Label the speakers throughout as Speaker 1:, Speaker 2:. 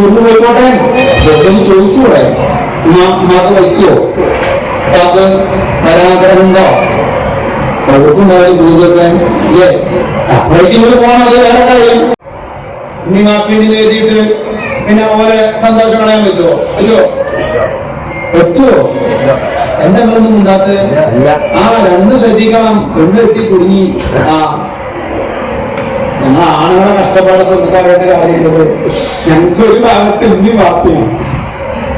Speaker 1: ടൂറിന് പോയിക്കോട്ടെ, ഒന്ന് ചോദിച്ചുകൂടെ ഉമ്മാക്ക് വയ്ക്കോ, ഉപ്പാക്ക് വരാഗ്രഹമുണ്ടോ, കൊഴുക്കുണ്ടായാലും പൂജയൊക്കെ സെപ്പറേറ്റ് ഇങ്ങോട്ട് പോകണം. അത് വേറെ കാര്യം. ഇനി മാപ്പിന് എഴുതിയിട്ട് പിന്നെ ഓരോ സന്തോഷം കളയാൻ പറ്റുമോ? പറ്റുമോ? എന്താ നിങ്ങളൊന്നും ഉണ്ടാത്ത? ആ രണ്ട് ശ്രദ്ധിക്കണം. പെണ്ണ് എത്തി കുടുങ്ങി. ആ ഞങ്ങൾ ആണുങ്ങളെ കഷ്ടപ്പാടൊക്കെ പറയേണ്ട കാര്യമില്ലത്. ഞങ്ങൾക്ക് ഒരു ഭാഗത്ത് ഉമ്മി വാപ്പിയും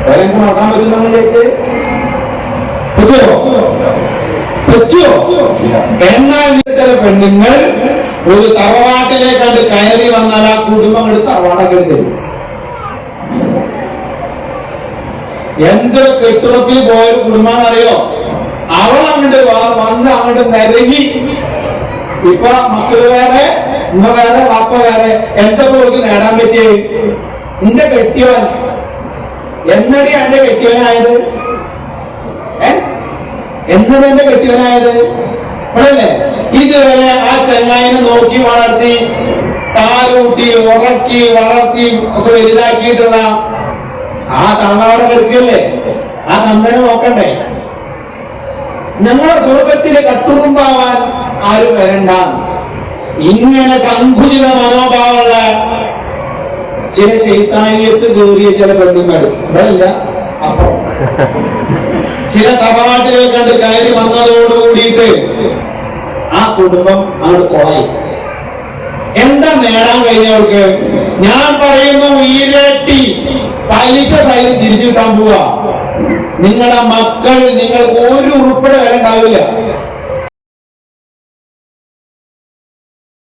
Speaker 1: ഞങ്ങൾക്ക് നോക്കാൻ പറ്റും. നമ്മൾ ചോദിച്ച് പറ്റുമോ? എന്നാൽ ചില പെണ്ണുങ്ങൾ ഒരു തറവാട്ടിലേക്കണ്ട് കയറി വന്നാൽ ആ കുടുംബങ്ങൾ തറവാടൊക്കെ തരും. എന്ത് കെട്ടുറപ്പിൽ പോയൊരു കുടുംബാന്നറിയോ? അവൾ അങ്ങോട്ട് വന്ന് അങ്ങോട്ട് നിരങ്ങി. ഇപ്പൊ മക്കള് വേറെ, ഉമ്മ വേറെ, വാപ്പ വേറെ. എന്തൊക്കെ ഓർക്ക് നേടാൻ പറ്റിയേ? എന്റെ കെട്ടിയവൻ എന്നടി എന്റെ കെട്ടിയവനായത്? എന്നത് എന്റെ കെട്ടിയവനായത്? അല്ലേ? ഇതുവരെ ആ ചെങ്ങായിനെ നോക്കി വളർത്തി, പാലൂട്ടി ഉറക്കി വളർത്തി ഒക്കെ വലുതാക്കിയിട്ടുള്ള ആ തള്ളവിടെ കിടക്കല്ലേ? ആ തന്തനെ നോക്കണ്ടേ? ഞങ്ങളെ സ്വർഗത്തിലെ കട്ടുറുമ്പാവാൻ ആരും വരണ്ട. ഇങ്ങനെ സങ്കുചിത മനോഭാവമുള്ള ചില ശൈത്താനിയത്ത് കയറിയ ചില പെണ്ണുങ്ങൾ ഇവിടെയല്ല, അപ്പൊ ചില തറവാട്ടിലേക്ക് കണ്ട് കയറി വന്നതോടുകൂടിയിട്ട് ആ കുടുംബം അങ്ങോട്ട് കൊളായി. എന്താ നേടാൻ കഴിഞ്ഞവർക്ക്? ഞാൻ പറയുന്നു, ഇരട്ടി പലിശ സൈഡ് തിരിച്ചു കിട്ടാൻ പോവാ. നിങ്ങളുടെ മക്കൾ നിങ്ങൾക്ക് ഒരു ഉറുപ്പിടെ വില ഉണ്ടാവില്ല.